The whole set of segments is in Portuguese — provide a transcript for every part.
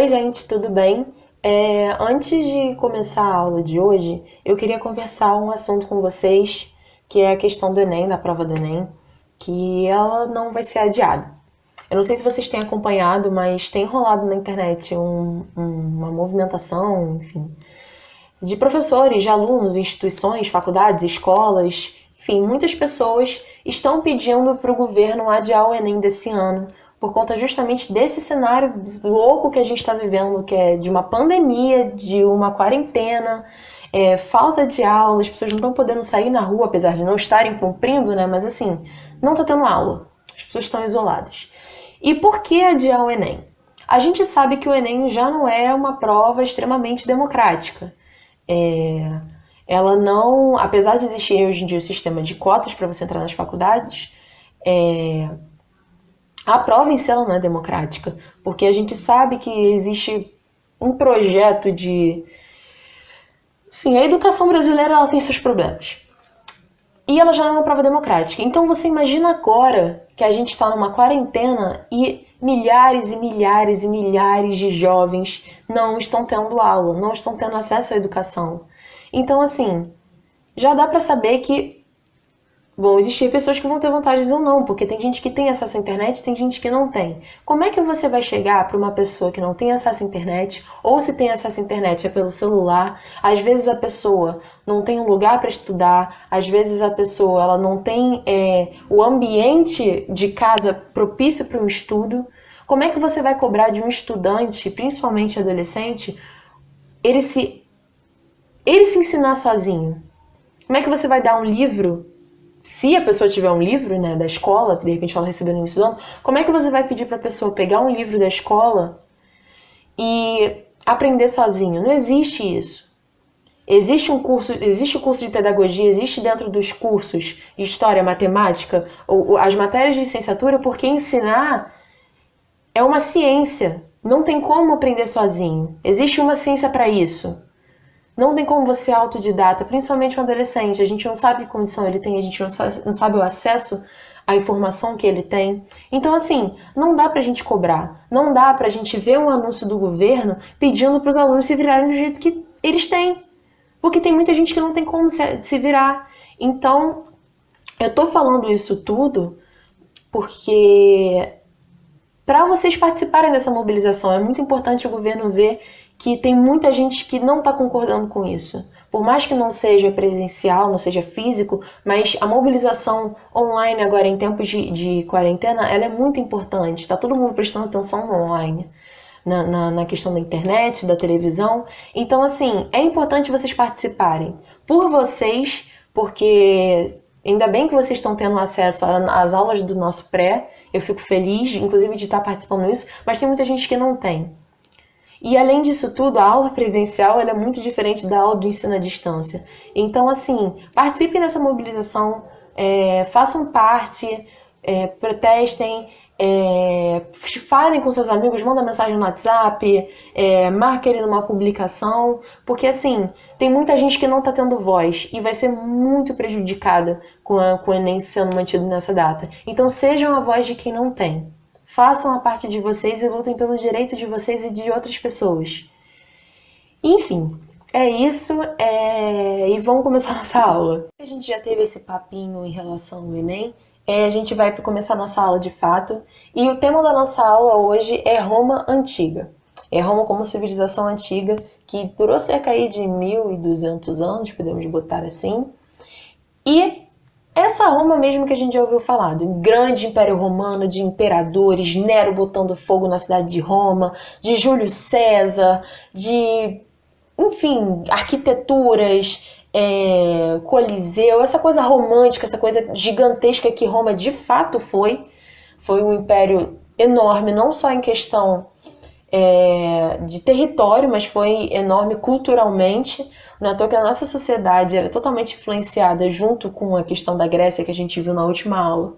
gente, tudo bem? Antes de começar a aula de hoje, eu queria conversar um assunto com vocês, que é a questão do Enem, da prova do Enem, que ela não vai ser adiada. Eu não sei se vocês têm acompanhado, mas tem rolado na internet uma movimentação, enfim, de professores, de alunos, instituições, faculdades, escolas, enfim, muitas pessoas estão pedindo para o governo adiar o Enem desse ano, por conta justamente desse cenário louco que a gente está vivendo, que é de uma pandemia, de uma quarentena, falta de aula, as pessoas não estão podendo sair na rua, apesar de não estarem cumprindo, né? Mas assim, não está tendo aula, as pessoas estão isoladas. E por que adiar o Enem? A gente sabe que o Enem já não é uma prova extremamente democrática. Ela não, apesar de existir hoje em dia o sistema de cotas para você entrar nas faculdades, a prova em si ela não é democrática, porque a gente sabe que existe um projeto de... Enfim, a educação brasileira ela tem seus problemas. E ela já não é uma prova democrática. Então você imagina agora que a gente está numa quarentena e milhares e milhares e milhares de jovens não estão tendo aula, não estão tendo acesso à educação. Então, assim, já dá para saber que vão existir pessoas que vão ter vantagens ou não, porque tem gente que tem acesso à internet e tem gente que não tem. Como é que você vai chegar para uma pessoa que não tem acesso à internet, ou se tem acesso à internet é pelo celular? Às vezes a pessoa não tem um lugar para estudar, às vezes a pessoa ela não tem o ambiente de casa propício para um estudo. Como é que você vai cobrar de um estudante, principalmente adolescente, ele se ensinar sozinho? Como é que você vai dar um livro? Se a pessoa tiver um livro, né, da escola, que de repente ela recebeu no início do ano, como é que você vai pedir para a pessoa pegar um livro da escola e aprender sozinho? Não existe isso. Existe o curso de pedagogia, existe dentro dos cursos história, matemática, ou as matérias de licenciatura, porque ensinar é uma ciência. Não tem como aprender sozinho. Existe uma ciência para isso. Não tem como você ser autodidata, principalmente um adolescente. A gente não sabe que condição ele tem, a gente não sabe o acesso à informação que ele tem. Então, assim, não dá pra gente cobrar. Não dá pra gente ver um anúncio do governo pedindo pros alunos se virarem do jeito que eles têm. Porque tem muita gente que não tem como se virar. Então, eu tô falando isso tudo porque para vocês participarem dessa mobilização, é muito importante o governo ver que tem muita gente que não está concordando com isso. Por mais que não seja presencial, não seja físico, mas a mobilização online agora em tempos de quarentena, ela é muito importante. Está todo mundo prestando atenção no online, na questão da internet, da televisão. Então, assim, é importante vocês participarem. Por vocês, porque ainda bem que vocês estão tendo acesso às aulas do nosso pré. Eu fico feliz, inclusive, de estar participando disso, mas tem muita gente que não tem. E além disso tudo, a aula presencial ela é muito diferente da aula do ensino à distância. Então, assim, participem dessa mobilização, façam parte, protestem, falem com seus amigos, mandem mensagem no WhatsApp, marquem ele numa publicação, porque assim, tem muita gente que não está tendo voz e vai ser muito prejudicada com o Enem sendo mantido nessa data. Então sejam a voz de quem não tem. Façam a parte de vocês e lutem pelo direito de vocês e de outras pessoas. Enfim, é isso, e vamos começar a nossa aula. A gente já teve esse papinho em relação ao Enem, a gente vai começar a nossa aula de fato, e o tema da nossa aula hoje é Roma Antiga. É Roma como civilização antiga, que durou cerca aí de 1.200 anos, podemos botar assim, e essa Roma mesmo que a gente já ouviu falar, do grande Império Romano, de imperadores, Nero botando fogo na cidade de Roma, de Júlio César, de, enfim, arquiteturas, Coliseu, essa coisa romântica, essa coisa gigantesca que Roma de fato foi um império enorme, não só em questão de território, mas foi enorme culturalmente. Não é à toa que a nossa sociedade era totalmente influenciada, junto com a questão da Grécia que a gente viu na última aula,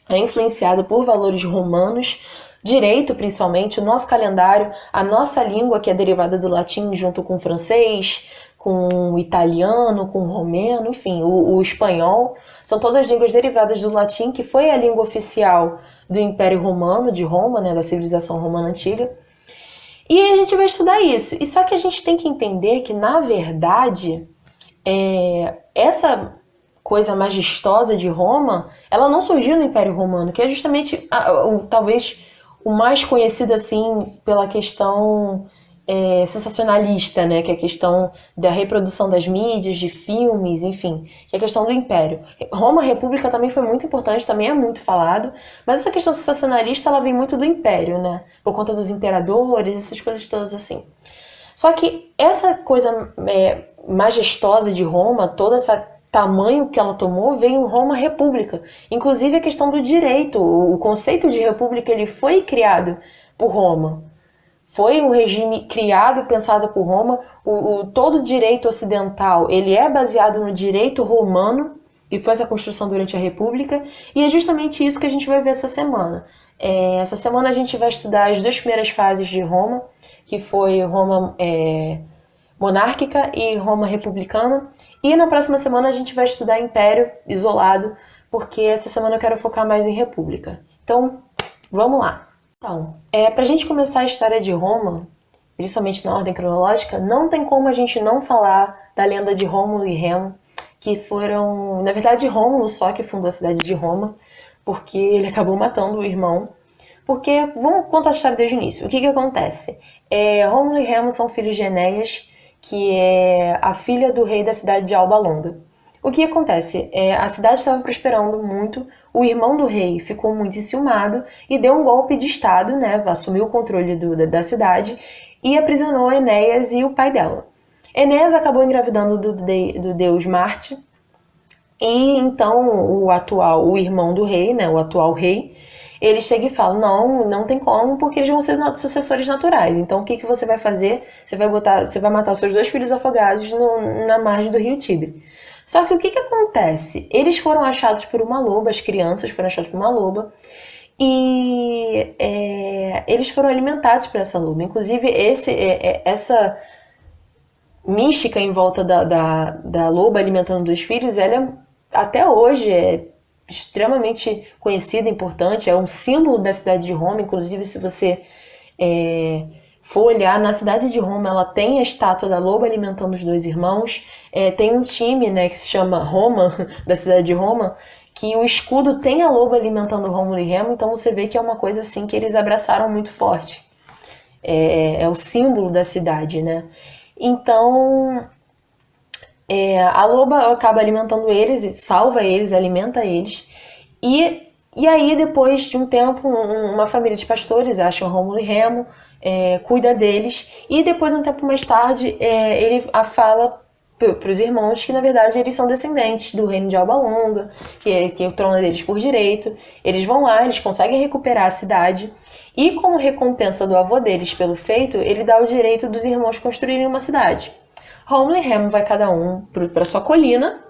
é influenciada por valores romanos, direito principalmente, o nosso calendário, a nossa língua que é derivada do latim junto com o francês, com o italiano, com o romeno, enfim, o espanhol, são todas línguas derivadas do latim, que foi a língua oficial do Império Romano, de Roma, né, da civilização romana antiga. E a gente vai estudar isso. E só que a gente tem que entender que, na verdade, essa coisa majestosa de Roma, ela não surgiu no Império Romano, que é justamente, talvez, o mais conhecido, assim, pela questão sensacionalista, né? Que é a questão da reprodução das mídias, de filmes, enfim, que é a questão do Império. Roma, República, também foi muito importante, também é muito falado, mas essa questão sensacionalista, ela vem muito do Império, né? Por conta dos imperadores, essas coisas todas assim. Só que essa coisa majestosa de Roma, todo esse tamanho que ela tomou, veio em Roma República. Inclusive a questão do direito, o conceito de república, ele foi criado por Roma. Foi um regime criado, pensado por Roma. Todo o direito ocidental, ele é baseado no direito romano, e foi essa construção durante a República, e é justamente isso que a gente vai ver essa semana. Essa semana a gente vai estudar as 2 primeiras fases de Roma, que foi Roma monárquica e Roma republicana, e na próxima semana a gente vai estudar Império isolado, porque essa semana eu quero focar mais em República. Então, vamos lá. Então, pra gente começar a história de Roma, principalmente na ordem cronológica, não tem como a gente não falar da lenda de Rômulo e Remo, que foram, na verdade, Rômulo só que fundou a cidade de Roma, porque ele acabou matando o irmão. Porque, vamos contar a história desde o início. O que acontece? Rômulo e Remo são filhos de Enéas, que é a filha do rei da cidade de Alba Longa. O que acontece? A cidade estava prosperando muito, o irmão do rei ficou muito enciumado e deu um golpe de estado, né, assumiu o controle da cidade e aprisionou Enéas e o pai dela. Enéas acabou engravidando do deus Marte, e então o irmão do rei, né, o atual rei, ele chega e fala, não tem como, porque eles vão ser sucessores naturais. Então o que você vai fazer? Você vai matar os seus 2 filhos afogados na margem do rio Tibre. Só que o que acontece? Eles foram achados por uma loba, as crianças foram achadas por uma loba, e eles foram alimentados por essa loba. Inclusive, essa mística em volta da loba alimentando 2 filhos, ela até hoje é extremamente conhecida, importante, é um símbolo da cidade de Roma. Inclusive, se você for olhar, na cidade de Roma, ela tem a estátua da loba alimentando os 2 irmãos, tem um time, né, que se chama Roma, da cidade de Roma, que o escudo tem a loba alimentando Rômulo e Remo, então você vê que é uma coisa assim que eles abraçaram muito forte. É o símbolo da cidade, né? Então, a loba acaba alimentando eles, salva eles, alimenta eles. E aí, depois de um tempo, uma família de pastores acham Rômulo e Remo, cuida deles. E depois, um tempo mais tarde, ele fala para os irmãos que, na verdade, eles são descendentes do reino de Alba Longa, que o trono é deles por direito. Eles vão lá, eles conseguem recuperar a cidade. E como recompensa do avô deles pelo feito, ele dá o direito dos irmãos construírem uma cidade. Rômulo e Remo vai cada um para sua colina,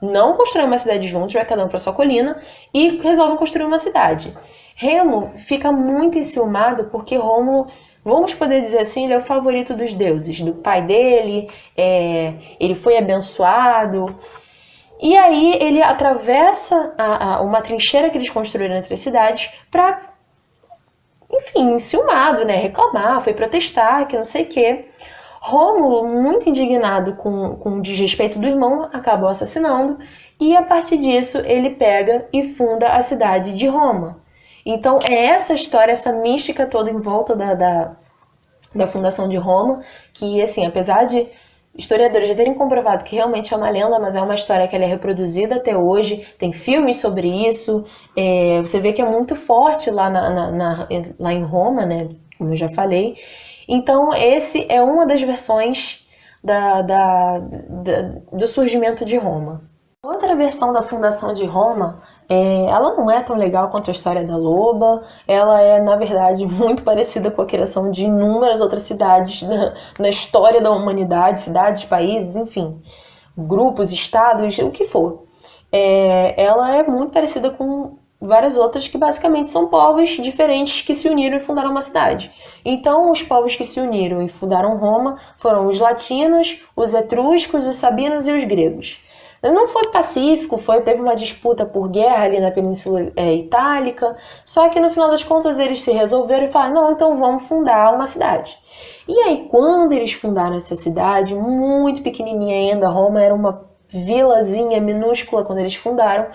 não constroem uma cidade juntos, vai cada um para sua colina e resolvem construir uma cidade. Remo fica muito enciumado porque Rômulo, vamos poder dizer assim, ele é o favorito dos deuses, do pai dele, ele foi abençoado. E aí ele atravessa uma trincheira que eles construíram entre as cidades para, enfim, enciumado, né, reclamar, foi protestar, que não sei o quê. Rômulo, muito indignado com o desrespeito do irmão, acabou assassinando, e a partir disso ele pega e funda a cidade de Roma. Então é essa história, essa mística toda em volta da fundação de Roma, que, assim, apesar de historiadores já terem comprovado que realmente é uma lenda, mas é uma história que ela é reproduzida até hoje, tem filmes sobre isso, você vê que é muito forte lá em Roma, né, como eu já falei. Então, esse é uma das versões do surgimento de Roma. Outra versão da fundação de Roma, ela não é tão legal quanto a história da loba, ela é, na verdade, muito parecida com a criação de inúmeras outras cidades na história da humanidade, cidades, países, enfim, grupos, estados, o que for. Ela é muito parecida com várias outras que basicamente são povos diferentes que se uniram e fundaram uma cidade. Então, os povos que se uniram e fundaram Roma foram os latinos, os etruscos, os sabinos e os gregos. Não foi pacífico, teve uma disputa por guerra ali na Península Itálica, só que no final das contas eles se resolveram e falaram, não, então vamos fundar uma cidade. E aí, quando eles fundaram essa cidade, muito pequenininha ainda, Roma era uma vilazinha minúscula quando eles fundaram,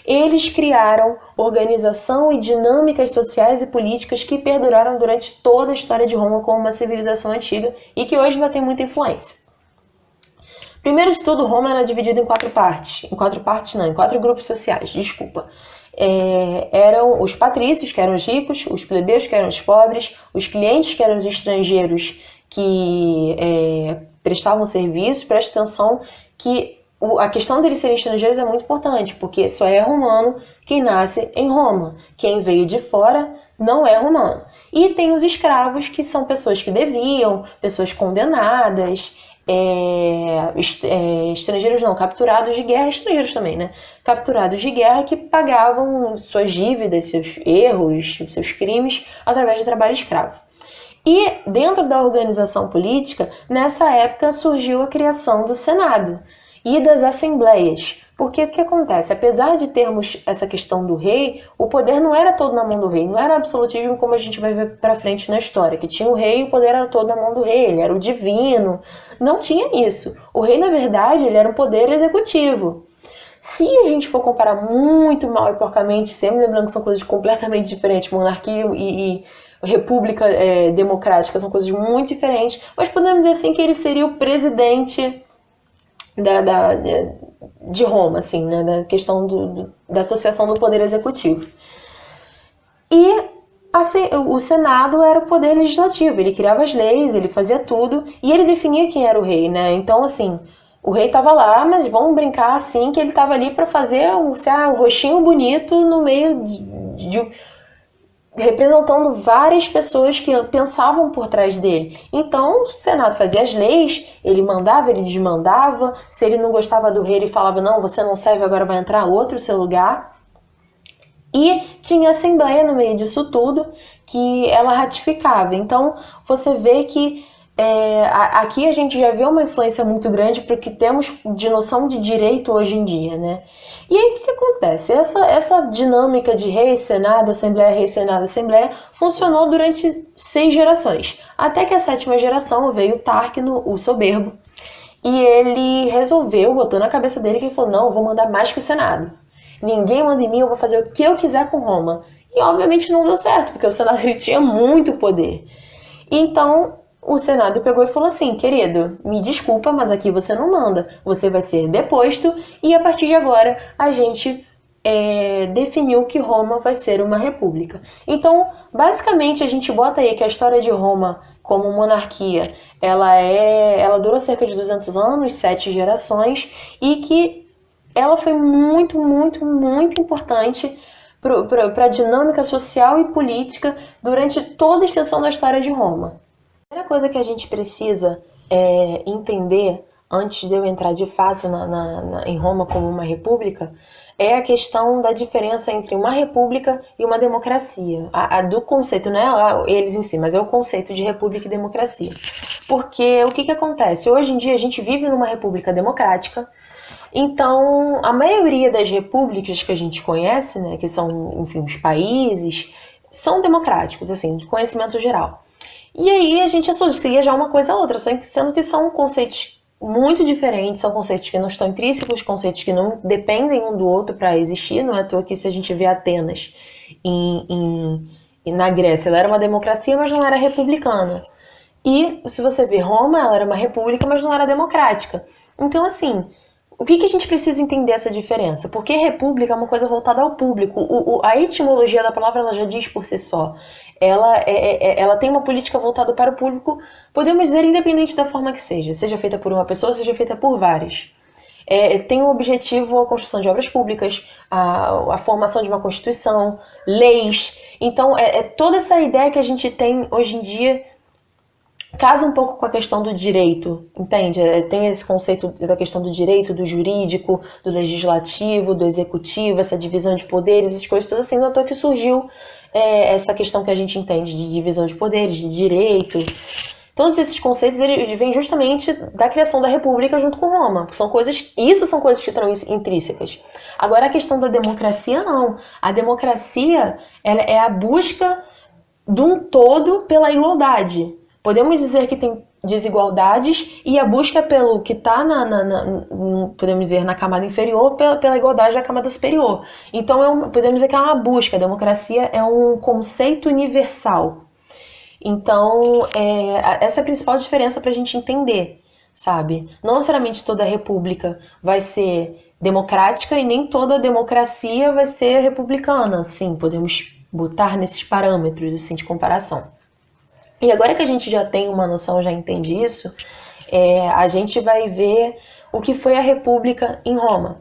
eles criaram organização e dinâmicas sociais e políticas que perduraram durante toda a história de Roma como uma civilização antiga e que hoje ainda tem muita influência. Primeiro de tudo, Roma era dividida em 4 partes. Em 4 grupos sociais, desculpa. Eram os patrícios, que eram os ricos, os plebeus, que eram os pobres, os clientes, que eram os estrangeiros que prestavam serviço. Presta atenção que a questão deles serem estrangeiros é muito importante, porque só é romano quem nasce em Roma. Quem veio de fora não é romano. E tem os escravos, que são pessoas que deviam, pessoas condenadas, estrangeiros não, capturados de guerra, estrangeiros também, né? Capturados de guerra que pagavam suas dívidas, seus erros, seus crimes através de trabalho escravo. E dentro da organização política, nessa época surgiu a criação do Senado e das assembleias. Porque o que acontece? Apesar de termos essa questão do rei, o poder não era todo na mão do rei, não era absolutismo como a gente vai ver pra frente na história, que tinha o rei e o poder era todo na mão do rei, ele era o divino. Não tinha isso. O rei, na verdade, ele era um poder executivo. Se a gente for comparar muito mal e porcamente, sempre lembrando que são coisas completamente diferentes, monarquia e república democrática são coisas muito diferentes, mas podemos dizer assim que ele seria o presidente de Roma, assim, né, da questão da associação do poder executivo. E o Senado era o poder legislativo, ele criava as leis, ele fazia tudo, e ele definia quem era o rei, né? Então, assim, o rei estava lá, mas vamos brincar assim, que ele estava ali para fazer o rostinho bonito no meio representando várias pessoas que pensavam por trás dele. Então, o Senado fazia as leis, ele mandava, ele desmandava. Se ele não gostava do rei, ele falava, não, você não serve, agora vai entrar outro no seu lugar. E tinha a Assembleia no meio disso tudo, que ela ratificava. Então, você vê que aqui a gente já vê uma influência muito grande para o que temos de noção de direito hoje em dia, né? E aí, o que acontece? Essa dinâmica de rei, senado, assembleia, rei, senado, assembleia, funcionou durante 6 gerações. Até que a 7ª geração veio o Tarquino, o soberbo, e ele resolveu, botou na cabeça dele que ele falou, não, eu vou mandar mais que o Senado. Ninguém manda em mim, eu vou fazer o que eu quiser com Roma. E obviamente não deu certo, porque o Senado ele tinha muito poder. Então, o Senado pegou e falou assim, querido, me desculpa, mas aqui você não manda. Você vai ser deposto e a partir de agora a gente definiu que Roma vai ser uma república. Então, basicamente, a gente bota aí que a história de Roma como monarquia, ela durou cerca de 200 anos, 7 gerações, e que ela foi muito, muito, muito importante para a dinâmica social e política durante toda a extensão da história de Roma. A primeira coisa que a gente precisa entender, antes de eu entrar de fato em Roma como uma república, é a questão da diferença entre uma república e uma democracia. Do conceito, não é eles em si, mas é o conceito de república e democracia. Porque o que acontece? Hoje em dia a gente vive numa república democrática, então a maioria das repúblicas que a gente conhece, né, que são, enfim, os países, são democráticos, assim, de conhecimento geral. E aí a gente associa já uma coisa a outra, sendo que são conceitos muito diferentes, são conceitos que não estão intrínsecos, conceitos que não dependem um do outro para existir. Não é à toa que se a gente vê Atenas na Grécia, ela era uma democracia, mas não era republicana. E se você vê Roma, ela era uma república, mas não era democrática. Então, assim, o que a gente precisa entender essa diferença? Porque república é uma coisa voltada ao público. A etimologia da palavra ela já diz por si só. Ela tem uma política voltada para o público, podemos dizer, independente da forma que seja feita por uma pessoa, seja feita por várias. Tem o objetivo a construção de obras públicas, a formação de uma constituição, leis. Então, toda essa ideia que a gente tem hoje em dia casa um pouco com a questão do direito, entende? Tem esse conceito da questão do direito, do jurídico, do legislativo, do executivo, essa divisão de poderes, essas coisas todas assim, não é à toa que surgiu essa questão que a gente entende de divisão de poderes, de direito. Todos esses conceitos eles vêm justamente da criação da República junto com Roma. Isso são coisas que estão intrínsecas. Agora, a questão da democracia, não. A democracia ela é a busca de um todo pela igualdade. Podemos dizer que tem desigualdades e a busca pelo que está podemos dizer, na camada inferior pela igualdade da camada superior. Então, podemos dizer que é uma busca. A democracia é um conceito universal. Então, essa é a principal diferença para a gente entender, sabe? Não necessariamente toda república vai ser democrática e nem toda democracia vai ser republicana. Sim, podemos botar nesses parâmetros assim, de comparação. E agora que a gente já tem uma noção, já entende isso, a gente vai ver o que foi a República em Roma.